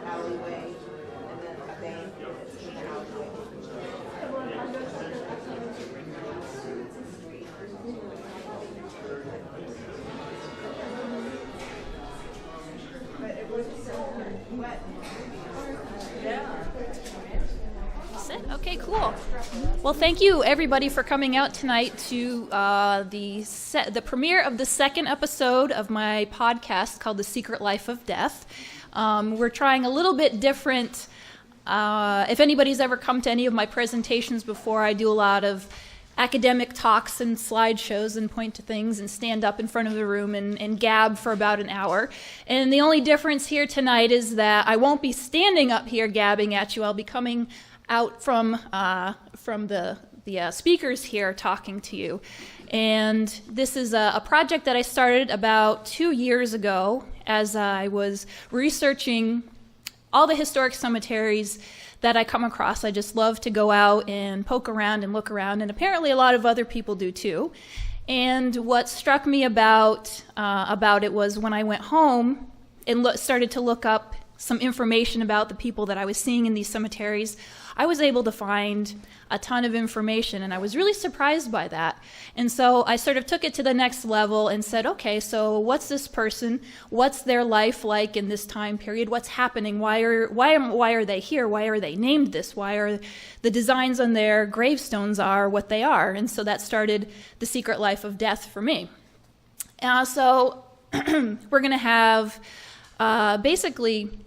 alleyway, and then a bank that's in the alleyway. But it was so wet. Yeah. Okay, cool. Well, thank you everybody for coming out tonight to the premiere of the second episode of my podcast called The Secret Life of Death. We're trying a little bit different. If anybody's ever come to any of my presentations before, I do a lot of academic talks and slideshows and point to things and stand up in front of the room and gab for about an hour. And the only difference here tonight is that I won't be standing up here gabbing at you. I'll be coming out from the speakers here talking to you. And this is a project that I started about 2 years ago as I was researching all the historic cemeteries that I come across. I just love to go out and poke around and look around, and apparently a lot of other people do too. And what struck me about it was when I went home and started to look up some information about the people that I was seeing in these cemeteries, I was able to find a ton of information, and I was really surprised by that. And so I sort of took it to the next level and said, okay, so what's this person? What's their life like in this time period? What's happening? Why are they here? Why are they named this? Why are the designs on their gravestones are what they are? And so that started The Secret Life of Death for me. So we're going to have basically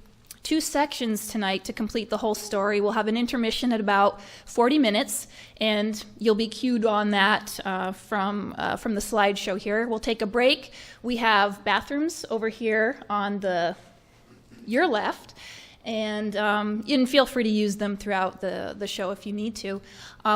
2 sections tonight to complete the whole story. We'll have an intermission at about 40 minutes, and you'll be cued on that from the slideshow here. We'll take a break. We have bathrooms over here on your left, and you can feel free to use them throughout the show if you need to.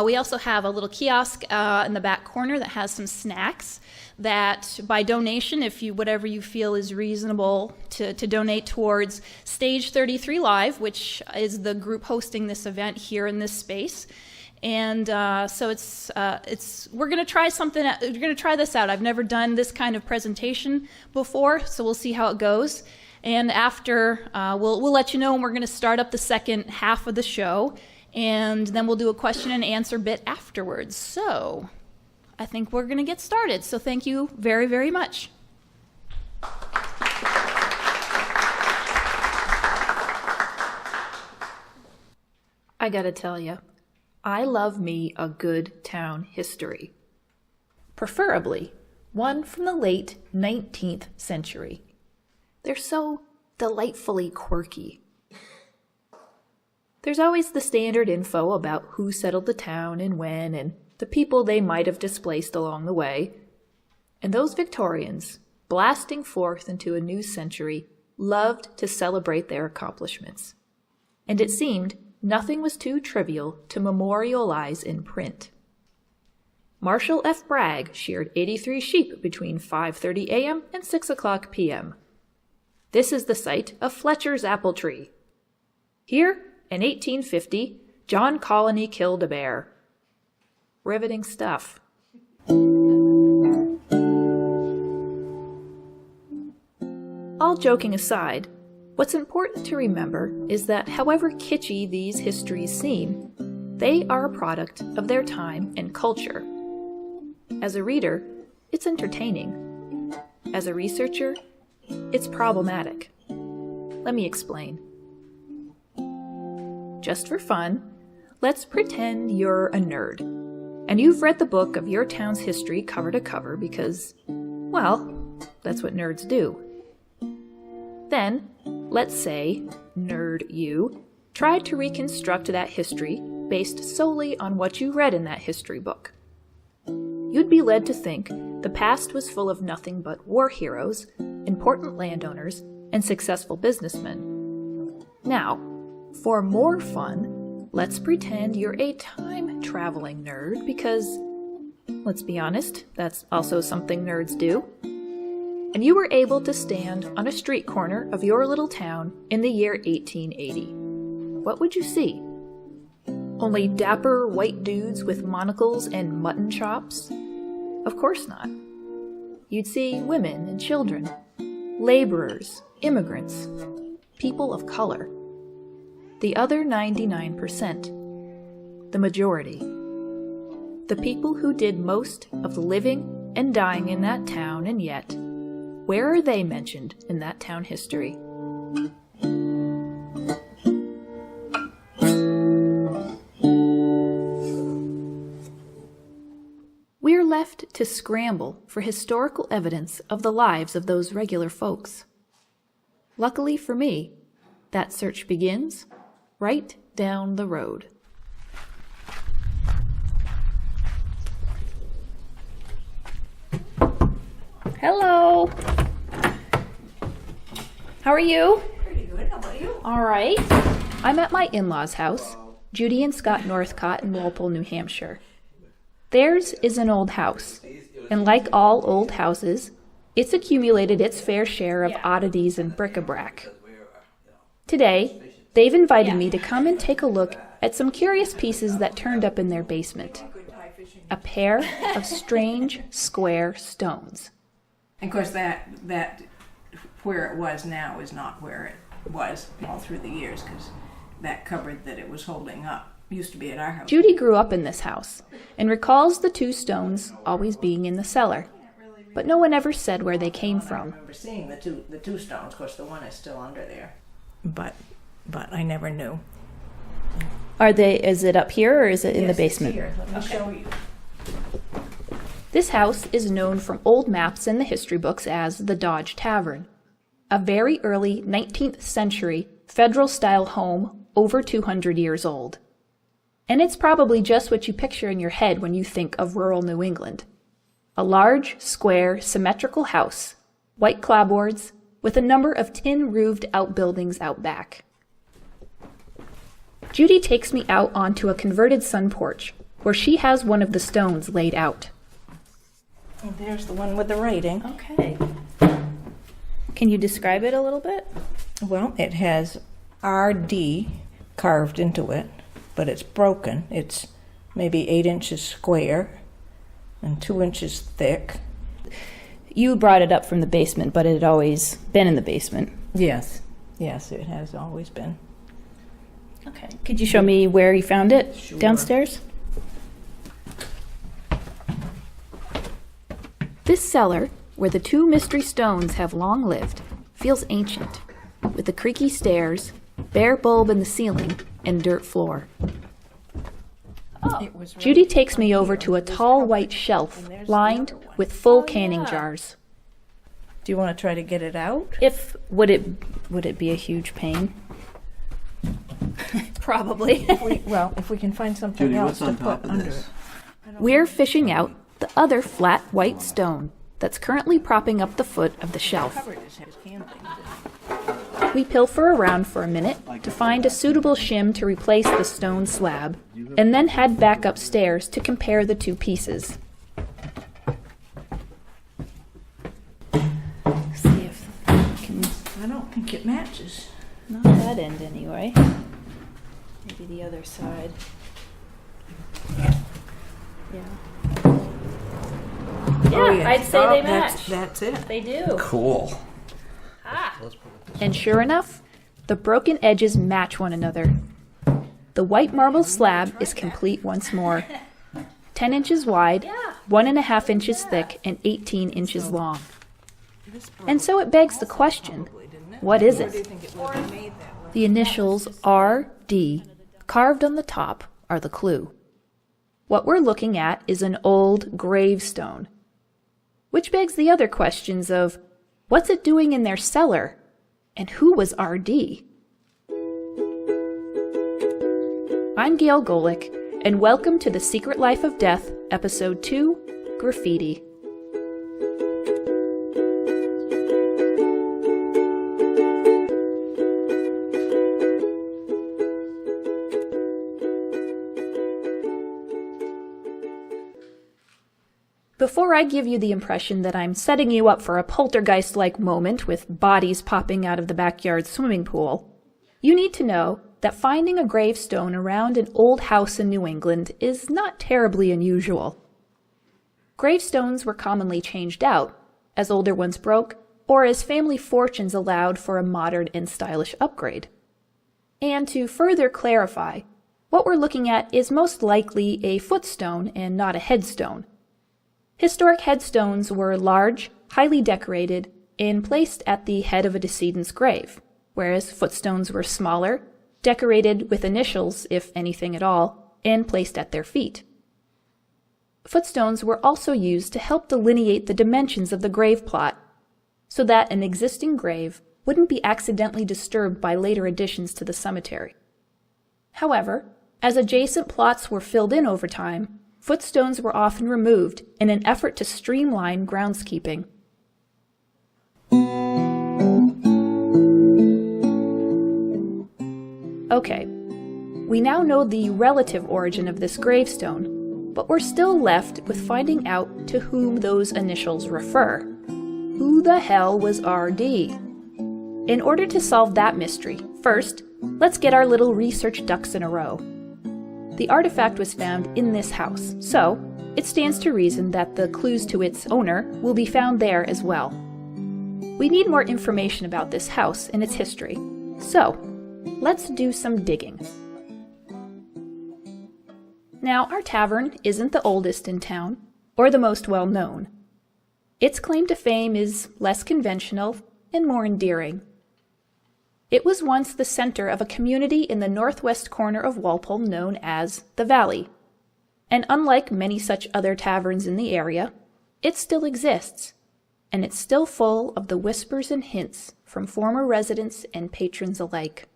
We also have a little kiosk in the back corner that has some snacks that by donation, whatever you feel is reasonable to donate towards Stage 33 Live, which is the group hosting this event here in this space. And so we're going to try something. We're going to try this out. I've never done this kind of presentation before, so we'll see how it goes. And after, we'll let you know when we're going to start up the second half of the show, and then we'll do a question and answer bit afterwards. So I think we're going to get started. So thank you very, very much. I gotta tell you, I love me a good town history. Preferably one from the late 19th century. They're so delightfully quirky. There's always the standard info about who settled the town and when, and the people they might have displaced along the way. And those Victorians, blasting forth into a new century, loved to celebrate their accomplishments. And it seemed nothing was too trivial to memorialize in print. Marshall F. Bragg sheared 83 sheep between 5:30 a.m. and 6 o'clock p.m. This is the site of Fletcher's apple tree. Here, in 1850, John Colony killed a bear. Riveting stuff. All joking aside, what's important to remember is that however kitschy these histories seem, they are a product of their time and culture. As a reader, it's entertaining. As a researcher, it's problematic. Let me explain. Just for fun, let's pretend you're a nerd, and you've read the book of your town's history cover to cover because, well, that's what nerds do. Then, let's say, nerd you, tried to reconstruct that history based solely on what you read in that history book. You'd be led to think the past was full of nothing but war heroes, important landowners, and successful businessmen. Now, for more fun, let's pretend you're a time-traveling nerd because, let's be honest, that's also something nerds do. And you were able to stand on a street corner of your little town in the year 1880. What would you see? Only dapper white dudes with monocles and mutton chops? Of course not. You'd see women and children, laborers, immigrants, people of color. The other 99%, the majority. The people who did most of the living and dying in that town, and yet, where are they mentioned in that town history? We're left to scramble for historical evidence of the lives of those regular folks. Luckily for me, that search begins right down the road. Hello. How are you? Pretty good. How about you? All right. I'm at my in-laws' house, Judy and Scott Northcott in Walpole, New Hampshire. Theirs is an old house, and like all old houses, it's accumulated its fair share of oddities and bric-a-brac. Today, they've invited me to come and take a look at some curious pieces that turned up in their basement. A pair of strange square stones. And of course, that where it was now is not where it was all through the years, because that cupboard that it was holding up used to be at our house. Judy grew up in this house and recalls the two stones always being in the cellar, but no one ever said where they came I from. remember seeing the two stones. Of course, the one is still under there, but I never knew. Is it up here or is it in the Yes, it's basement? here. Let me show you. This house is known from old maps and the history books as the Dodge Tavern, a very early 19th century federal-style home over 200 years old. And it's probably just what you picture in your head when you think of rural New England. A large, square, symmetrical house, white clapboards, with a number of tin-roofed outbuildings out back. Judy takes me out onto a converted sun porch, where she has one of the stones laid out. And there's the one with the writing. Okay. Can you describe it a little bit? Well, it has RD carved into it, but it's broken. It's maybe 8 inches square and 2 inches thick. You brought it up from the basement, but it had always been in the basement. Yes, it has always been. Okay. Could you show me where you found it? Sure. Downstairs? This cellar, where the two mystery stones have long lived, feels ancient, with the creaky stairs, bare bulb in the ceiling, and dirt floor. It was Judy takes me over to a tall white shelf lined with full canning jars. Do you want to try to get it out? Would it be a huge pain? Probably. If we can find something Judy, else what's on to top put of under this? it. We're fishing out the other flat white stone that's currently propping up the foot of the shelf. Covered his camping. We pilfer around for a minute to find a suitable shim to replace the stone slab, and then head back upstairs to compare the two pieces. See if I can... I don't think it matches. Not that end anyway. Maybe the other side. Yeah. Yeah, I'd say they match. That's it. They do. Cool. And sure enough, the broken edges match one another. The white marble slab is complete once more. 10 inches wide, 1.5 inches thick, and 18 inches long. And so it begs the question, what is it? The initials R.D. carved on the top are the clue. What we're looking at is an old gravestone, which begs the other questions of, what's it doing in their cellar? And who was R.D.? I'm Gail Golick, and welcome to The Secret Life of Death, Episode 2, Graffiti. Before I give you the impression that I'm setting you up for a poltergeist-like moment with bodies popping out of the backyard swimming pool, you need to know that finding a gravestone around an old house in New England is not terribly unusual. Gravestones were commonly changed out, as older ones broke, or as family fortunes allowed for a modern and stylish upgrade. And to further clarify, what we're looking at is most likely a footstone and not a headstone. Historic headstones were large, highly decorated, and placed at the head of a decedent's grave, whereas footstones were smaller, decorated with initials, if anything at all, and placed at their feet. Footstones were also used to help delineate the dimensions of the grave plot, so that an existing grave wouldn't be accidentally disturbed by later additions to the cemetery. However, as adjacent plots were filled in over time, footstones were often removed in an effort to streamline groundskeeping. Okay, we now know the relative origin of this gravestone, but we're still left with finding out to whom those initials refer. Who the hell was R.D.? In order to solve that mystery, first, let's get our little research ducks in a row. The artifact was found in this house, so it stands to reason that the clues to its owner will be found there as well. We need more information about this house and its history, so let's do some digging. Now, our tavern isn't the oldest in town, or the most well-known. Its claim to fame is less conventional and more endearing. It was once the center of a community in the northwest corner of Walpole known as the Valley, and unlike many such other taverns in the area, it still exists, and it's still full of the whispers and hints from former residents and patrons alike.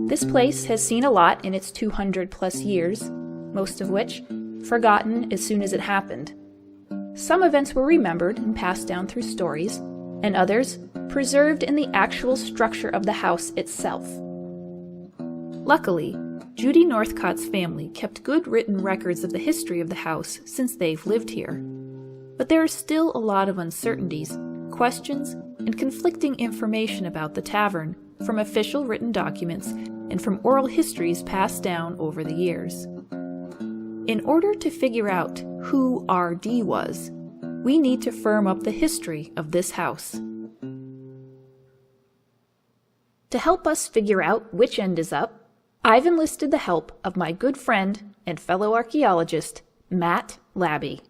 This place has seen a lot in its 200-plus years, most of which forgotten as soon as it happened. Some events were remembered and passed down through stories, and others preserved in the actual structure of the house itself. Luckily, Judy Northcott's family kept good written records of the history of the house since they've lived here. But there is still a lot of uncertainties, questions, and conflicting information about the tavern from official written documents and from oral histories passed down over the years. In order to figure out who R.D. was, we need to firm up the history of this house. To help us figure out which end is up, I've enlisted the help of my good friend and fellow archaeologist, Matt Labby.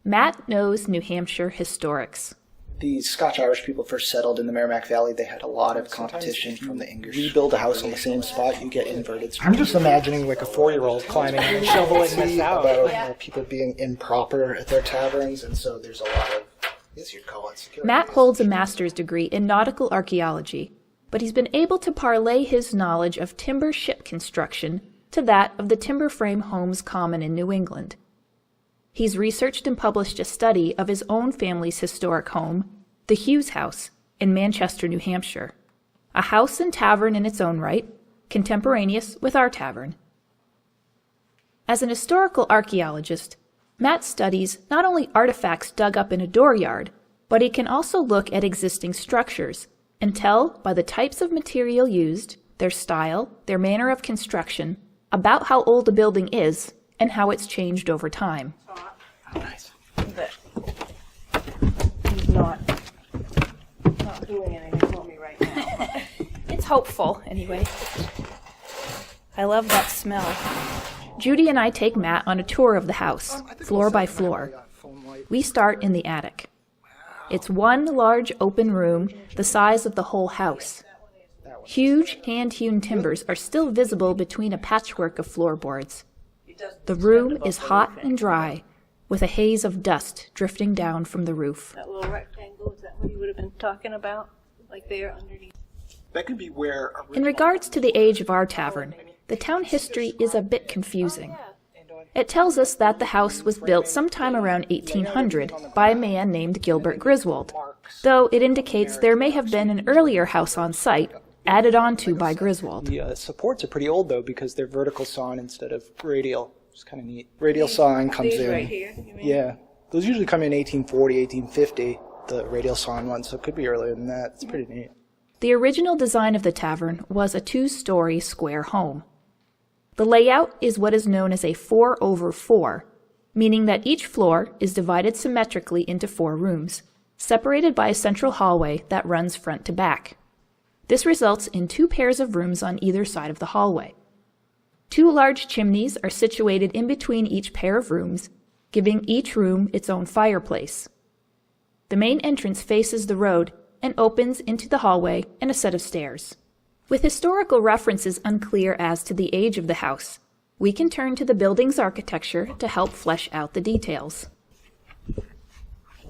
Matt knows New Hampshire historics. The Scotch-Irish people first settled in the Merrimack Valley. They had a lot of competition from the English. Rebuild a house on the same spot, you get inverted. I'm just imagining like a 4-year-old climbing and shoveling this out. About people being improper at their taverns, and so there's a lot of, I guess you'd call it security. Matt holds a master's degree in nautical archaeology, but he's been able to parlay his knowledge of timber ship construction to that of the timber frame homes common in New England. He's researched and published a study of his own family's historic home, the Hughes House, in Manchester, New Hampshire, a house and tavern in its own right, contemporaneous with our tavern. As an historical archaeologist, Matt studies not only artifacts dug up in a dooryard, but he can also look at existing structures and tell by the types of material used, their style, their manner of construction, about how old a building is and how it's changed over time. Oh, nice. But he's not doing anything for me right now. It's hopeful, anyway. I love that smell. Judy and I take Matt on a tour of the house, floor by floor. We start in the attic. It's one large open room the size of the whole house. Huge hand-hewn timbers are still visible between a patchwork of floorboards. The room is hot and dry, with a haze of dust drifting down from the roof. That little rectangle, is that what you would have been talking about? Like there underneath? That could be where... In regards to the age of our tavern, the town history is a bit confusing. It tells us that the house was built sometime around 1800 by a man named Gilbert Griswold, though it indicates there may have been an earlier house on site, added onto by Griswold. The supports are pretty old, though, because they're vertical sawn instead of radial. It's kind of neat. Radial sawing comes These in. right here, you mean? Yeah. Those usually come in 1840, 1850, the radial sawn ones, so it could be earlier than that. It's pretty neat. The original design of the tavern was a 2-story square home. The layout is what is known as a 4/4, meaning that each floor is divided symmetrically into 4 rooms, separated by a central hallway that runs front to back. This results in 2 pairs of rooms on either side of the hallway. 2 large chimneys are situated in between each pair of rooms, giving each room its own fireplace. The main entrance faces the road and opens into the hallway and a set of stairs. With historical references unclear as to the age of the house, we can turn to the building's architecture to help flesh out the details.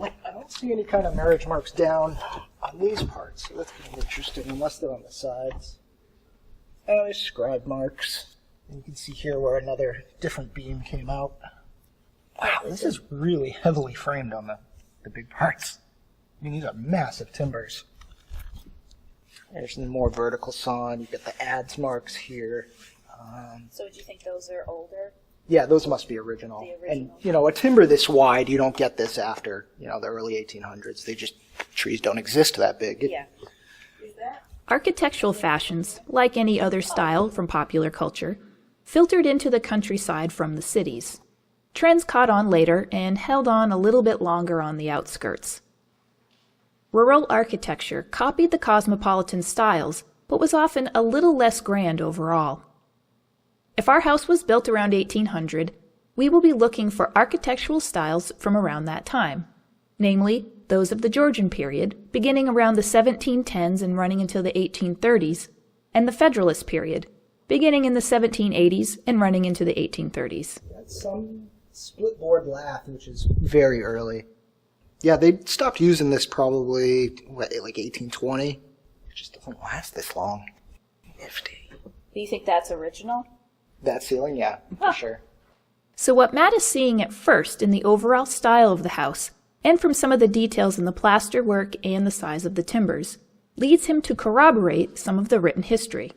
I don't see any kind of marriage marks down on these parts, so that's kind of interesting, unless they're on the sides. Oh, there's scribe marks. And you can see here where another different beam came out. Wow, this is really heavily framed on the big parts. I mean, these are massive timbers. There's some more vertical sawn. You get the adze marks here. So do you think those are older? Yeah, those must be original. The original. And, a timber this wide, you don't get this after, the early 1800s. Trees don't exist that big. Yeah. Is that? Architectural fashions, like any other style from popular culture, filtered into the countryside from the cities. Trends caught on later and held on a little bit longer on the outskirts. Rural architecture copied the cosmopolitan styles, but was often a little less grand overall. If our house was built around 1800, we will be looking for architectural styles from around that time, namely those of the Georgian period, beginning around the 1710s and running until the 1830s, and the Federalist period, beginning in the 1780s and running into the 1830s. That's some split board lath, which is very early. Yeah, they stopped using this probably, like 1820? It just doesn't last this long. Nifty. Do you think that's original? That ceiling, yeah, for sure. So what Matt is seeing at first in the overall style of the house, and from some of the details in the plaster work and the size of the timbers, leads him to corroborate some of the written history.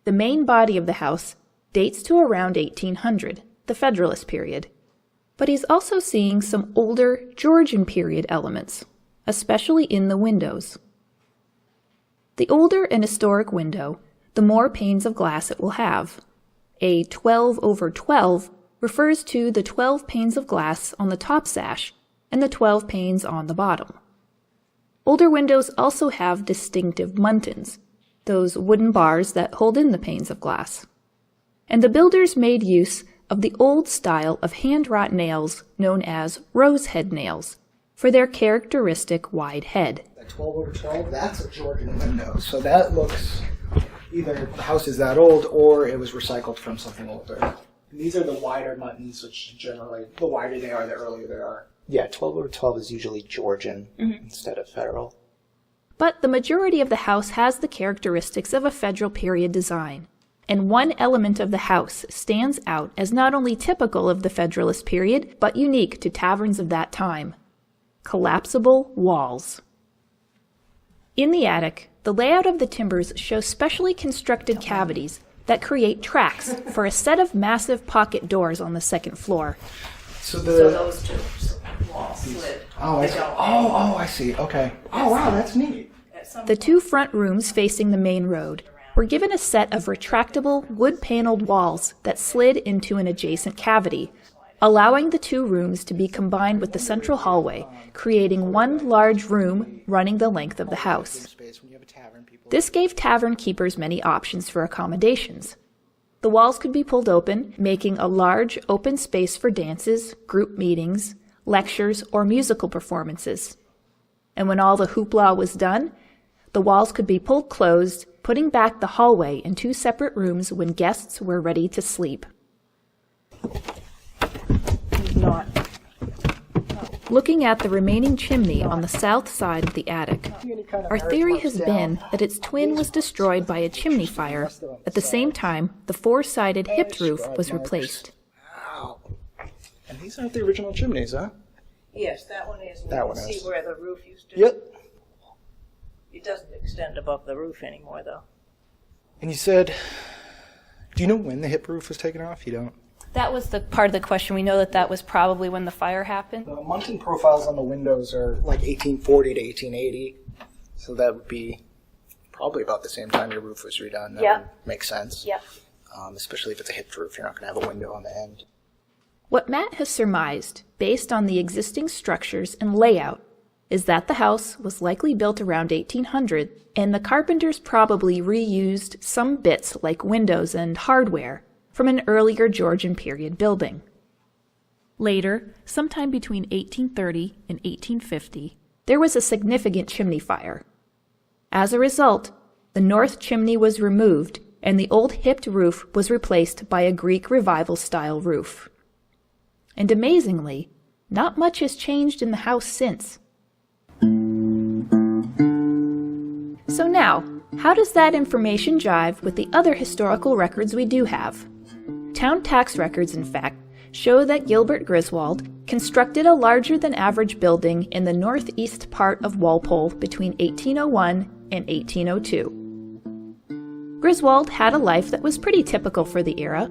The main body of the house dates to around 1800, the Federalist period. But he's also seeing some older Georgian period elements, especially in the windows. The older an historic window, the more panes of glass it will have. A 12/12 refers to the 12 panes of glass on the top sash and the 12 panes on the bottom. Older windows also have distinctive muntins, those wooden bars that hold in the panes of glass. And the builders made use of the old style of hand-wrought nails known as rose-head nails for their characteristic wide head. That 12/12, that's a Georgian window, so that looks either the house is that old or it was recycled from something older. And these are the wider muntins, which generally, the wider they are, the earlier they are. Yeah, 12/12 is usually Georgian instead of federal. But the majority of the house has the characteristics of a federal period design, and one element of the house stands out as not only typical of the Federalist period, but unique to taverns of that time: collapsible walls. In the attic, the layout of the timbers shows specially constructed cavities that create tracks for a set of massive pocket doors on the second floor. So So those two walls slid. I see. Okay. Oh, wow, that's neat. The 2 front rooms facing the main road were given a set of retractable wood-paneled walls that slid into an adjacent cavity, allowing the 2 rooms to be combined with the central hallway, creating one large room running the length of the house. This gave tavern keepers many options for accommodations. The walls could be pulled open, making a large open space for dances, group meetings, lectures, or musical performances. And when all the hoopla was done, the walls could be pulled closed, putting back the hallway in 2 separate rooms when guests were ready to sleep. Not. Looking at the remaining chimney on the south side of the attic, our theory has been that its twin was destroyed by a chimney fire. At the same time, the 4-sided hipped roof was replaced. Wow. And these aren't the original chimneys, huh? Yes, that one is. That one See is. where the roof used to. Yep. It doesn't extend above the roof anymore, though. And you said, do you know when the hip roof was taken off? You don't? That was the part of the question. We know that that was probably when the fire happened. The muntin profiles on the windows are like 1840 to 1880. So that would be probably about the same time your roof was redone. That would make sense. Yeah. Especially if it's a hipped roof, you're not going to have a window on the end. What Matt has surmised, based on the existing structures and layout, is that the house was likely built around 1800, and the carpenters probably reused some bits like windows and hardware from an earlier Georgian period building. Later, sometime between 1830 and 1850, there was a significant chimney fire. As a result, the north chimney was removed and the old hipped roof was replaced by a Greek Revival-style roof. And amazingly, not much has changed in the house since. So now, how does that information jive with the other historical records we do have? Town tax records, in fact, show that Gilbert Griswold constructed a larger-than-average building in the northeast part of Walpole between 1801 and 1802. Griswold had a life that was pretty typical for the era.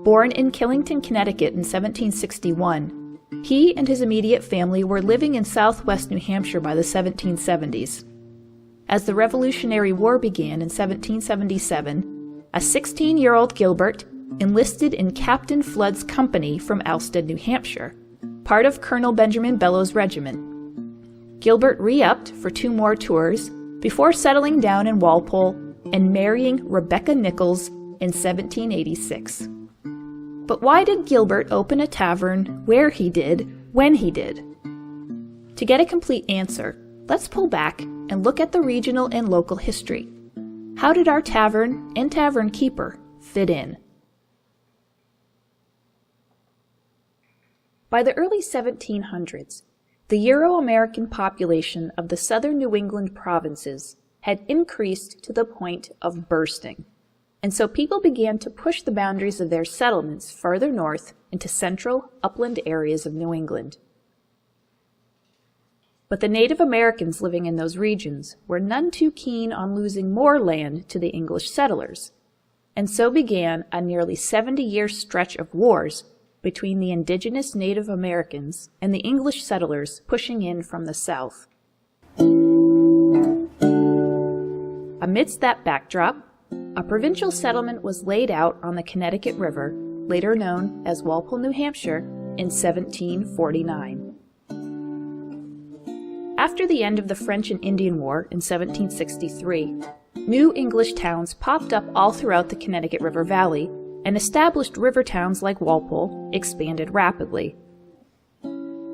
Born in Killington, Connecticut in 1761, he and his immediate family were living in southwest New Hampshire by the 1770s. As the Revolutionary War began in 1777, a 16-year-old Gilbert enlisted in Captain Flood's company from Alstead, New Hampshire, part of Colonel Benjamin Bellow's regiment. Gilbert re-upped for 2 more tours before settling down in Walpole and marrying Rebecca Nichols in 1786. But why did Gilbert open a tavern where he did, when he did? To get a complete answer, let's pull back and look at the regional and local history. How did our tavern and tavern keeper fit in? By the early 1700s, the Euro-American population of the southern New England provinces had increased to the point of bursting, and so people began to push the boundaries of their settlements farther north into central, upland areas of New England. But the Native Americans living in those regions were none too keen on losing more land to the English settlers, and so began a nearly 70-year stretch of wars between the indigenous Native Americans and the English settlers pushing in from the south. Amidst that backdrop, a provincial settlement was laid out on the Connecticut River, later known as Walpole, New Hampshire, in 1749. After the end of the French and Indian War in 1763, new English towns popped up all throughout the Connecticut River Valley, and established river towns like Walpole expanded rapidly.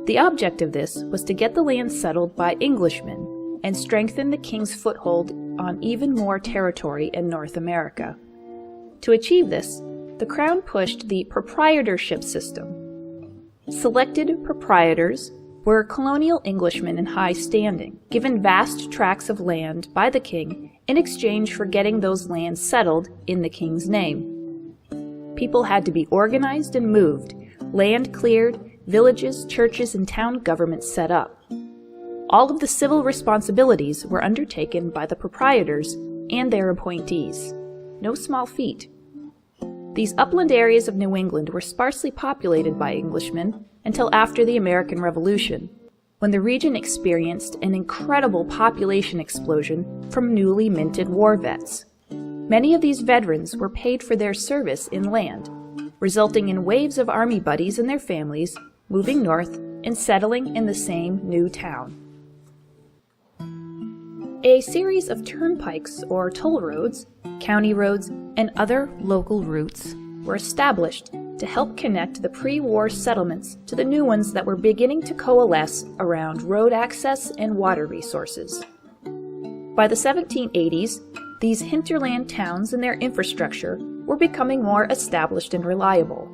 The object of this was to get the land settled by Englishmen and strengthen the king's foothold on even more territory in North America. To achieve this, the crown pushed the proprietorship system. Selected proprietors were colonial Englishmen in high standing, given vast tracts of land by the king in exchange for getting those lands settled in the king's name. People had to be organized and moved, land cleared, villages, churches, and town governments set up. All of the civil responsibilities were undertaken by the proprietors and their appointees. No small feat. These upland areas of New England were sparsely populated by Englishmen until after the American Revolution, when the region experienced an incredible population explosion from newly minted war vets. Many of these veterans were paid for their service in land, resulting in waves of army buddies and their families moving north and settling in the same new town. A series of turnpikes or toll roads, county roads, and other local routes were established to help connect the pre-war settlements to the new ones that were beginning to coalesce around road access and water resources. By the 1780s, these hinterland towns and their infrastructure were becoming more established and reliable.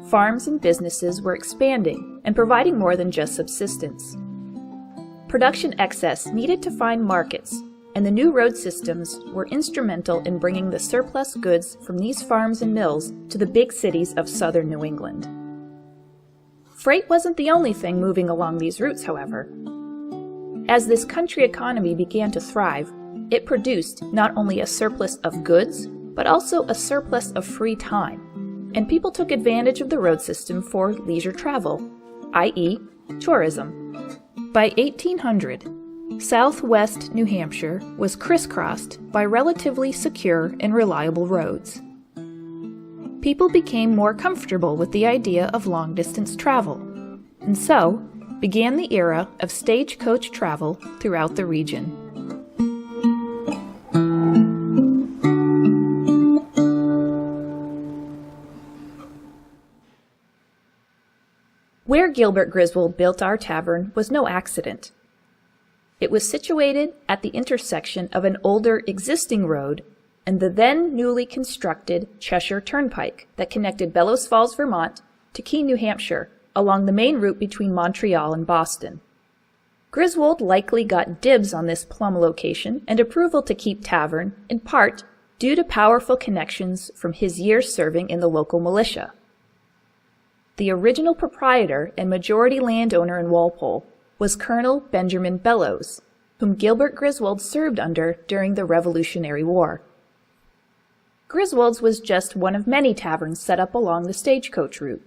Farms and businesses were expanding and providing more than just subsistence. Production excess needed to find markets, and the new road systems were instrumental in bringing the surplus goods from these farms and mills to the big cities of southern New England. Freight wasn't the only thing moving along these routes, however. As this country economy began to thrive, it produced not only a surplus of goods, but also a surplus of free time, and people took advantage of the road system for leisure travel, i.e., tourism. By 1800, southwest New Hampshire was crisscrossed by relatively secure and reliable roads. people became more comfortable with the idea of long-distance travel, and so began the era of stagecoach travel throughout the region. Where Gilbert Griswold built our tavern was no accident. It was situated at the intersection of an older existing road and the then newly constructed Cheshire Turnpike that connected Bellows Falls, Vermont to Keene, New Hampshire, along the main route between Montreal and Boston. Griswold likely got dibs on this plum location and approval to keep tavern, in part due to powerful connections from his years serving in the local militia. The original proprietor and majority landowner in Walpole was Colonel Benjamin Bellows, whom Gilbert Griswold served under during the Revolutionary War. Griswold's was just one of many taverns set up along the stagecoach route,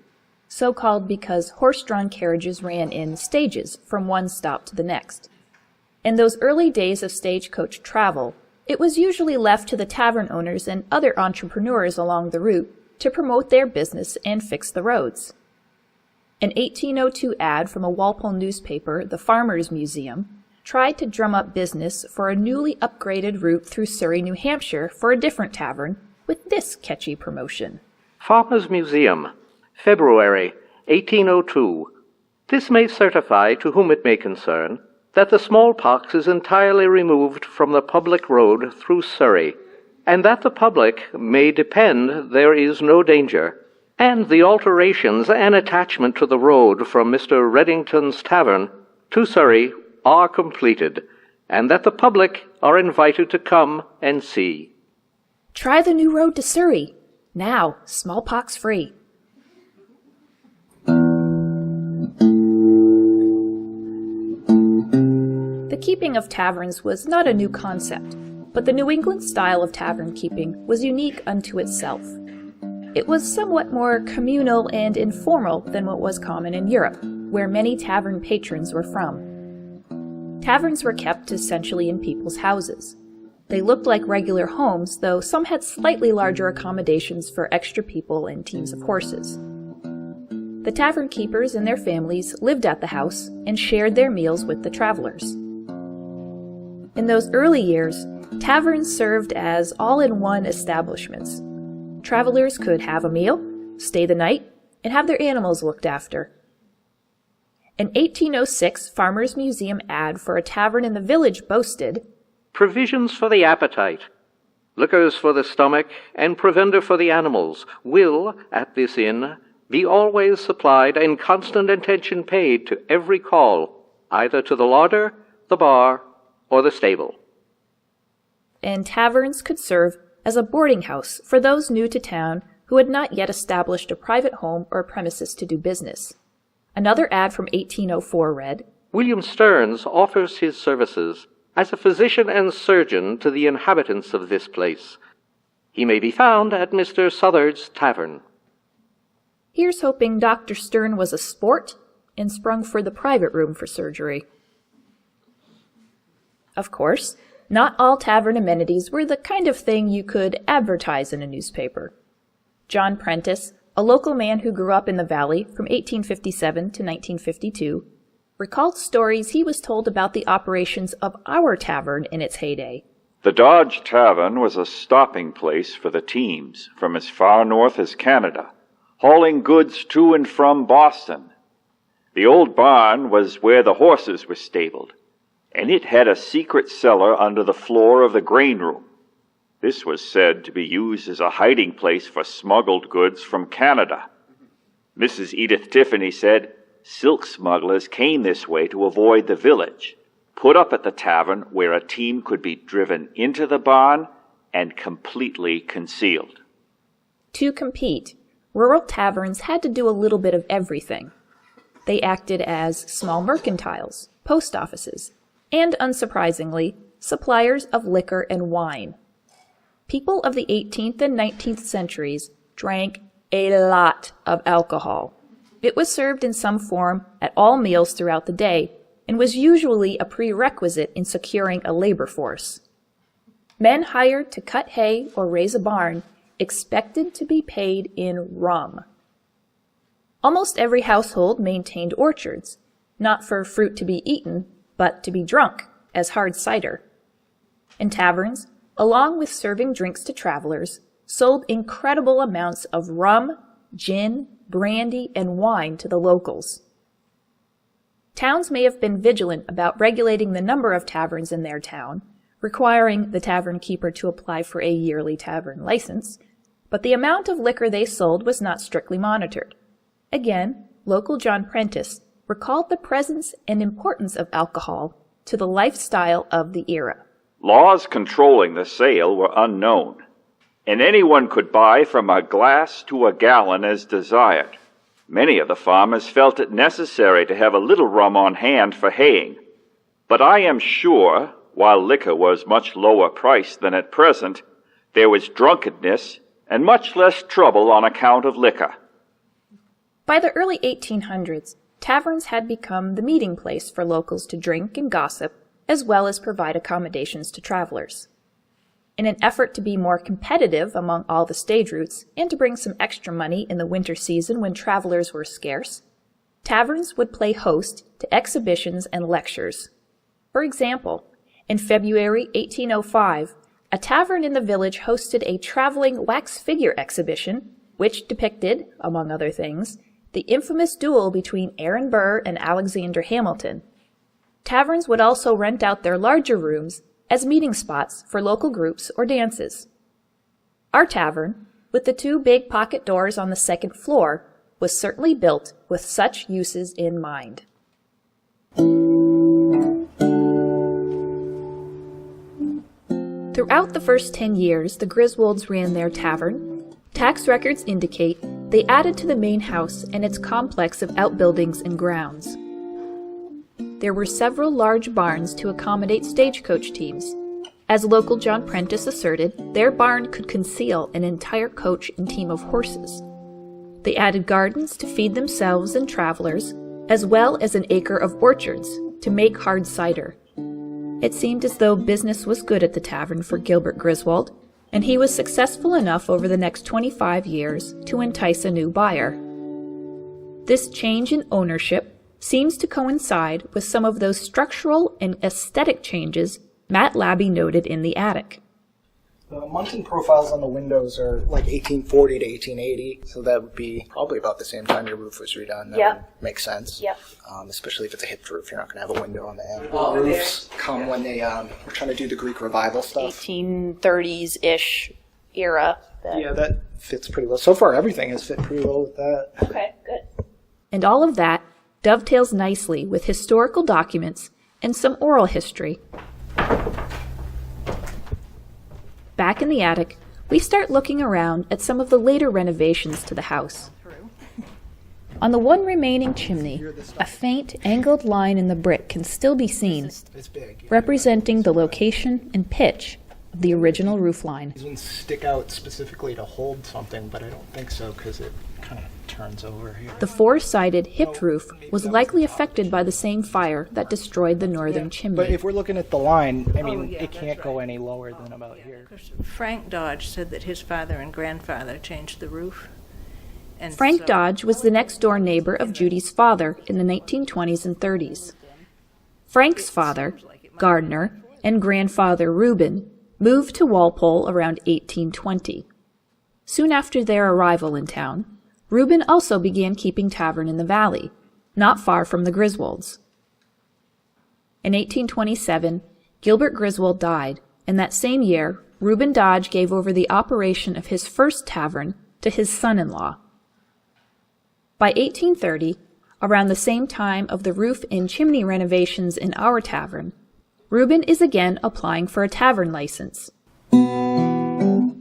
so called because horse-drawn carriages ran in stages from one stop to the next. In those early days of stagecoach travel, it was usually left to the tavern owners and other entrepreneurs along the route to promote their business and fix the roads. An 1802 ad from a Walpole newspaper, the Farmers' Museum, tried to drum up business for a newly upgraded route through Surrey, New Hampshire for a different tavern with this catchy promotion. Farmers' Museum, February 1802. This may certify to whom it may concern that the smallpox is entirely removed from the public road through Surrey, and that the public may depend there is no danger, and the alterations and attachment to the road from Mr. Reddington's tavern to Surrey are completed, and that the public are invited to come and see. Try the new road to Surrey. Now, smallpox free. The keeping of taverns was not a new concept, but the New England style of tavern keeping was unique unto itself. It was somewhat more communal and informal than what was common in Europe, where many tavern patrons were from. Taverns were kept essentially in people's houses. They looked like regular homes, though some had slightly larger accommodations for extra people and teams of horses. The tavern keepers and their families lived at the house and shared their meals with the travelers. In those early years, taverns served as all-in-one establishments. Travelers could have a meal, stay the night, and have their animals looked after. An 1806 Farmers' Museum ad for a tavern in the village boasted, Provisions for the appetite, liquors for the stomach, and provender for the animals will, at this inn, be always supplied and constant attention paid to every call, either to the larder, the bar, or the stable. And taverns could serve as a boarding house for those new to town who had not yet established a private home or premises to do business. Another ad from 1804 read, William Stearns offers his services as a physician and surgeon to the inhabitants of this place. He may be found at Mr. Southard's tavern. Here's hoping Dr. Stern was a sport and sprung for the private room for surgery. Of course, not all tavern amenities were the kind of thing you could advertise in a newspaper. John Prentice, a local man who grew up in the valley from 1857 to 1952, recalled stories he was told about the operations of our tavern in its heyday. The Dodge Tavern was a stopping place for the teams from as far north as Canada, hauling goods to and from Boston. The old barn was where the horses were stabled, and it had a secret cellar under the floor of the grain room. This was said to be used as a hiding place for smuggled goods from Canada. Mrs. Edith Tiffany said silk smugglers came this way to avoid the village, put up at the tavern where a team could be driven into the barn and completely concealed. To compete, rural taverns had to do a little bit of everything. They acted as small mercantiles, post offices, and, unsurprisingly, suppliers of liquor and wine. People of the 18th and 19th centuries drank a lot of alcohol. It was served in some form at all meals throughout the day and was usually a prerequisite in securing a labor force. Men hired to cut hay or raise a barn expected to be paid in rum. Almost every household maintained orchards, not for fruit to be eaten, but to be drunk, as hard cider. And taverns, along with serving drinks to travelers, sold incredible amounts of rum, gin, brandy, and wine to the locals. Towns may have been vigilant about regulating the number of taverns in their town, requiring the tavern keeper to apply for a yearly tavern license, but the amount of liquor they sold was not strictly monitored. Again, local John Prentice recalled the presence and importance of alcohol to the lifestyle of the era. Laws controlling the sale were unknown, and anyone could buy from a glass to a gallon as desired. Many of the farmers felt it necessary to have a little rum on hand for haying, but I am sure, while liquor was much lower priced than at present, there was drunkenness and much less trouble on account of liquor. By the early 1800s, taverns had become the meeting place for locals to drink and gossip, as well as provide accommodations to travelers. In an effort to be more competitive among all the stage routes and to bring some extra money in the winter season when travelers were scarce, taverns would play host to exhibitions and lectures. For example, in February 1805, a tavern in the village hosted a traveling wax figure exhibition, which depicted, among other things, the infamous duel between Aaron Burr and Alexander Hamilton. Taverns would also rent out their larger rooms as meeting spots for local groups or dances. Our tavern, with the 2 big pocket doors on the second floor, was certainly built with such uses in mind. Throughout the first 10 years the Griswolds ran their tavern, tax records indicate they added to the main house and its complex of outbuildings and grounds. There were several large barns to accommodate stagecoach teams. As local John Prentice asserted, their barn could conceal an entire coach and team of horses. They added gardens to feed themselves and travelers, as well as an acre of orchards to make hard cider. It seemed as though business was good at the tavern for Gilbert Griswold, and he was successful enough over the next 25 years to entice a new buyer. This change in ownership seems to coincide with some of those structural and aesthetic changes Matt Labby noted in the attic. The muntin profiles on the windows are like 1840 to 1880, so that would be probably about the same time your roof was redone. That would make sense. Yep. Especially if it's a hipped roof, you're not going to have a window on the end. Roofs come when they were trying to do the Greek revival stuff. 1830s-ish era. Yeah, that fits pretty well. So far, everything has fit pretty well with that. Okay, good. And all of that dovetails nicely with historical documents and some oral history. Back in the attic, we start looking around at some of the later renovations to the house. On the one remaining chimney, a faint, angled line in the brick can still be seen, representing the location and pitch of the original roofline. These ones stick out specifically to hold something, but I don't think so because it kind of turns over here. The 4-sided hipped roof was likely affected by the same fire that destroyed the northern chimney. But if we're looking at the line, I mean, it can't go any lower than about here. Frank Dodge said that his father and grandfather changed the roof. And Frank Dodge was the next-door neighbor of Judy's father in the 1920s and 30s. Frank's father, Gardner, and grandfather Reuben moved to Walpole around 1820. Soon after their arrival in town, Reuben also began keeping tavern in the valley, not far from the Griswolds. In 1827, Gilbert Griswold died, and that same year, Reuben Dodge gave over the operation of his first tavern to his son-in-law. By 1830, around the same time of the roof and chimney renovations in our tavern, Reuben is again applying for a tavern license.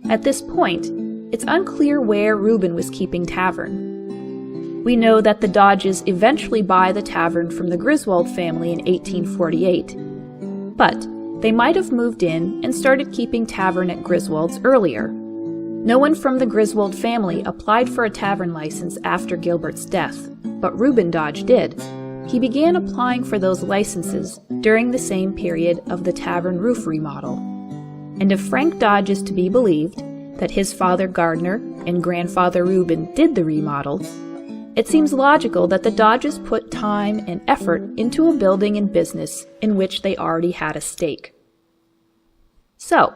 At this point, it's unclear where Reuben was keeping tavern. We know that the Dodges eventually buy the tavern from the Griswold family in 1848, but they might have moved in and started keeping tavern at Griswold's earlier. No one from the Griswold family applied for a tavern license after Gilbert's death, but Reuben Dodge did. He began applying for those licenses during the same period of the tavern roof remodel. And if Frank Dodge is to be believed, that his father Gardner and grandfather Reuben did the remodel, it seems logical that the Dodges put time and effort into a building and business in which they already had a stake. So,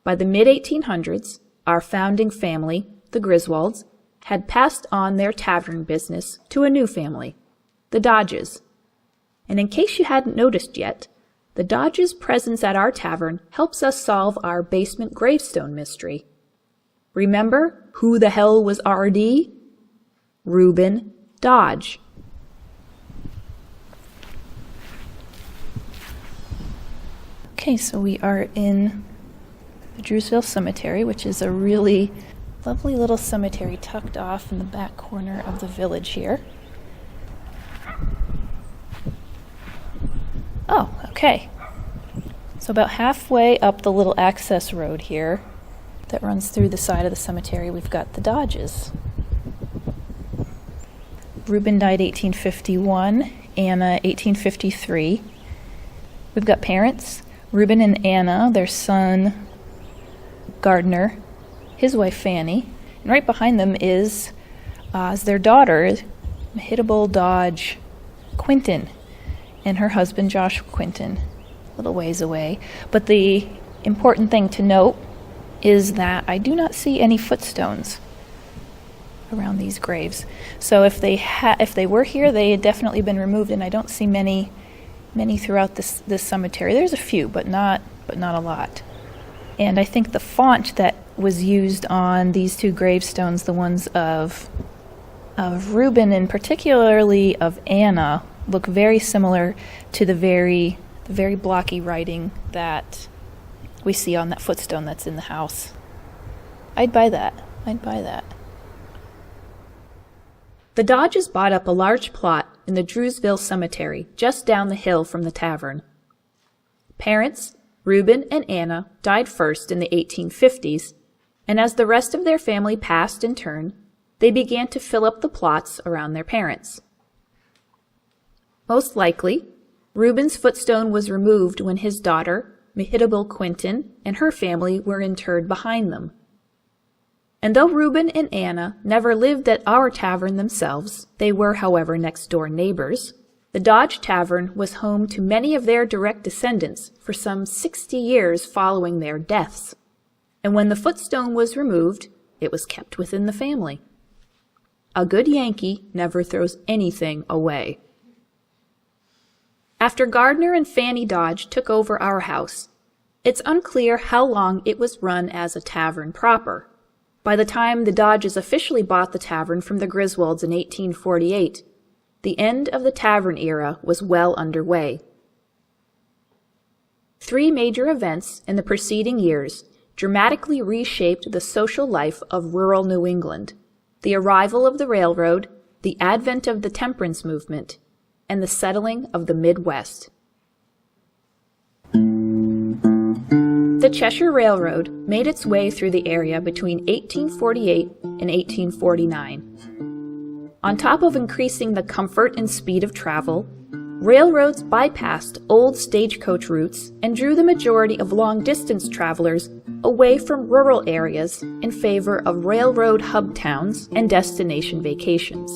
by the mid-1800s, our founding family, the Griswolds, had passed on their tavern business to a new family, the Dodges. And in case you hadn't noticed yet, the Dodges' presence at our tavern helps us solve our basement gravestone mystery. Remember who the hell was R.D.? Reuben Dodge. Okay, so we are in the Drewsville Cemetery, which is a really lovely little cemetery tucked off in the back corner of the village here. Oh, okay. So about halfway up the little access road here that runs through the side of the cemetery, we've got the Dodges. Reuben died 1851, Anna 1853. We've got parents, Reuben and Anna, their son Gardner, his wife Fanny, and right behind them is their daughter, Mehitable Dodge Quinton, and her husband Joshua Quinton, a little ways away. But the important thing to note is that I do not see any footstones around these graves. So if they were here, they had definitely been removed, and I don't see many throughout this cemetery. There's a few, but not a lot. And I think the font that was used on these two gravestones, the ones of Reuben and particularly of Anna, look very similar to the very blocky writing that we see on that footstone that's in the house. I'd buy that. The Dodges bought up a large plot in the Drewsville Cemetery just down the hill from the tavern. Parents, Reuben and Anna, died first in the 1850s, and as the rest of their family passed in turn, they began to fill up the plots around their parents. Most likely, Reuben's footstone was removed when his daughter, Mehitable Quinton, and her family were interred behind them. And though Reuben and Anna never lived at our tavern themselves, they were, however, next-door neighbors, the Dodge Tavern was home to many of their direct descendants for some 60 years following their deaths. And when the footstone was removed, it was kept within the family. A good Yankee never throws anything away. After Gardner and Fanny Dodge took over our house, it's unclear how long it was run as a tavern proper. By the time the Dodges officially bought the tavern from the Griswolds in 1848, the end of the tavern era was well underway. 3 major events in the preceding years dramatically reshaped the social life of rural New England: the arrival of the railroad, the advent of the temperance movement, and the settling of the Midwest. The Cheshire Railroad made its way through the area between 1848 and 1849. On top of increasing the comfort and speed of travel, railroads bypassed old stagecoach routes and drew the majority of long-distance travelers away from rural areas in favor of railroad hub towns and destination vacations.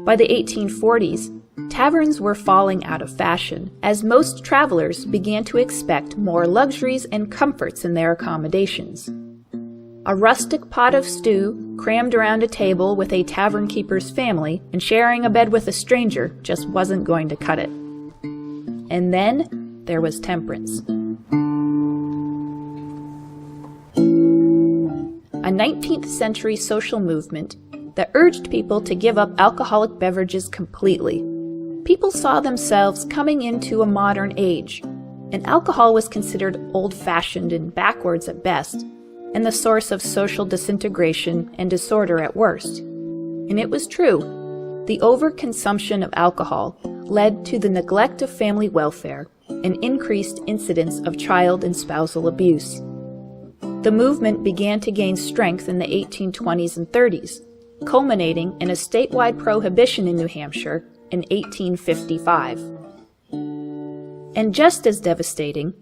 By the 1840s, taverns were falling out of fashion as most travelers began to expect more luxuries and comforts in their accommodations. A rustic pot of stew crammed around a table with a tavern keeper's family and sharing a bed with a stranger just wasn't going to cut it. And then there was temperance. A 19th century social movement that urged people to give up alcoholic beverages completely. People saw themselves coming into a modern age, and alcohol was considered old-fashioned and backwards at best, and the source of social disintegration and disorder at worst. And it was true. The overconsumption of alcohol led to the neglect of family welfare and increased incidence of child and spousal abuse. The movement began to gain strength in the 1820s and 30s, culminating in a statewide prohibition in New Hampshire in 1855. And just as devastating,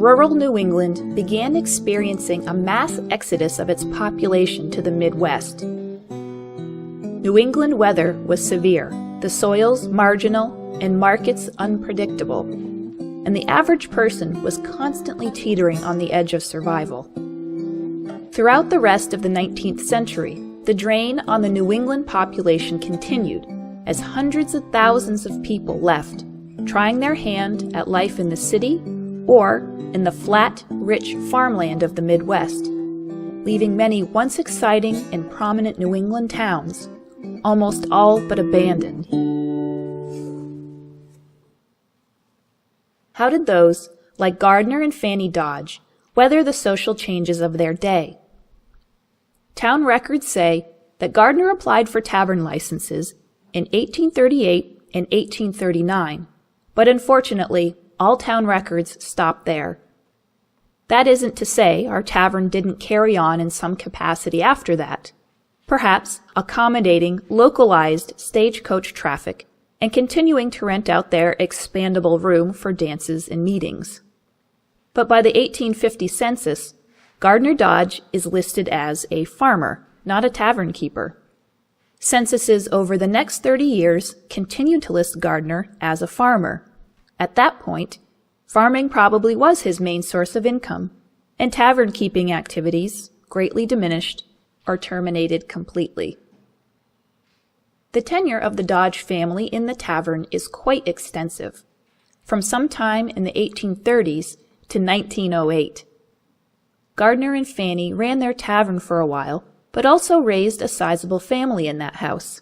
rural New England began experiencing a mass exodus of its population to the Midwest. New England weather was severe, the soils marginal, and markets unpredictable, and the average person was constantly teetering on the edge of survival. Throughout the rest of the 19th century, the drain on the New England population continued as hundreds of thousands of people left, trying their hand at life in the city or in the flat, rich farmland of the Midwest, leaving many once exciting and prominent New England towns almost all but abandoned. How did those, like Gardner and Fanny Dodge, weather the social changes of their day? Town records say that Gardner applied for tavern licenses in 1838 and 1839, but unfortunately, all town records stop there. That isn't to say our tavern didn't carry on in some capacity after that, perhaps accommodating localized stagecoach traffic and continuing to rent out their expandable room for dances and meetings. But by the 1850 census, Gardner Dodge is listed as a farmer, not a tavern keeper. Censuses over the next 30 years continued to list Gardner as a farmer. At that point, farming probably was his main source of income, and tavern-keeping activities greatly diminished or terminated completely. The tenure of the Dodge family in the tavern is quite extensive, from sometime in the 1830s to 1908. Gardner and Fanny ran their tavern for a while, but also raised a sizable family in that house.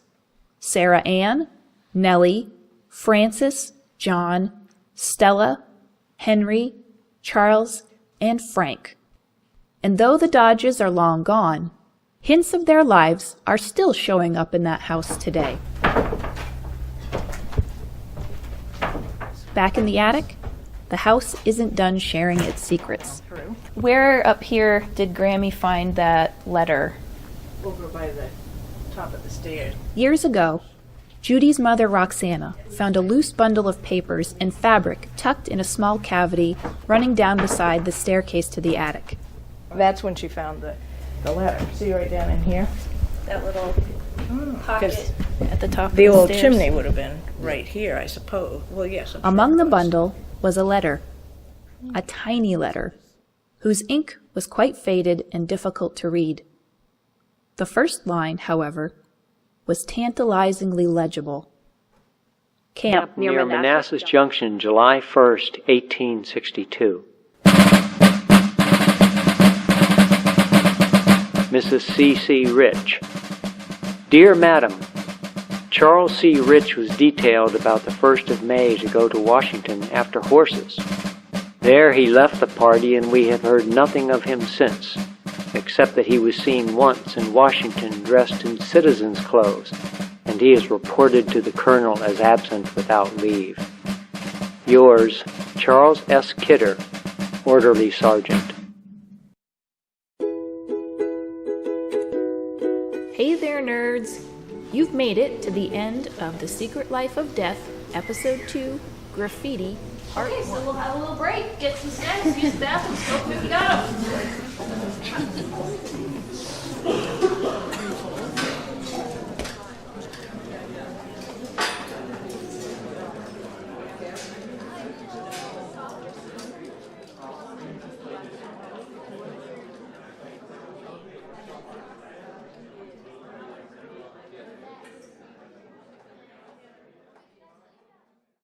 Sarah Ann, Nellie, Francis, John, Stella, Henry, Charles, and Frank. And though the Dodges are long gone, hints of their lives are still showing up in that house today. Back in the attic, the house isn't done sharing its secrets. Where up here did Grammy find that letter? Over by the top of the stairs. Years ago, Judy's mother, Roxana, found a loose bundle of papers and fabric tucked in a small cavity running down beside the staircase to the attic. That's when she found the letter. See right down in here? That little pocket at the top of The the old stairs. chimney would have been right here, I suppose. Well, yes. I'm sure Among it the was. bundle was a letter, a tiny letter, whose ink was quite faded and difficult to read. The first line, however, was tantalizingly legible. Camp near Manassas Junction, July 1st, 1862. Mrs. C.C. Rich. Dear Madam, Charles C. Rich was detailed about the 1st of May to go to Washington after horses. There he left the party, and we have heard nothing of him since, except that he was seen once in Washington dressed in citizen's clothes, and he is reported to the colonel as absent without leave. Yours, Charles S. Kidder, Orderly Sergeant. Hey there, nerds! You've made it to the end of The Secret Life of Death, Episode 2, Graffiti, Part 1. Okay, so we'll have a little break, get some snacks, use the bathroom, smoke if you got them.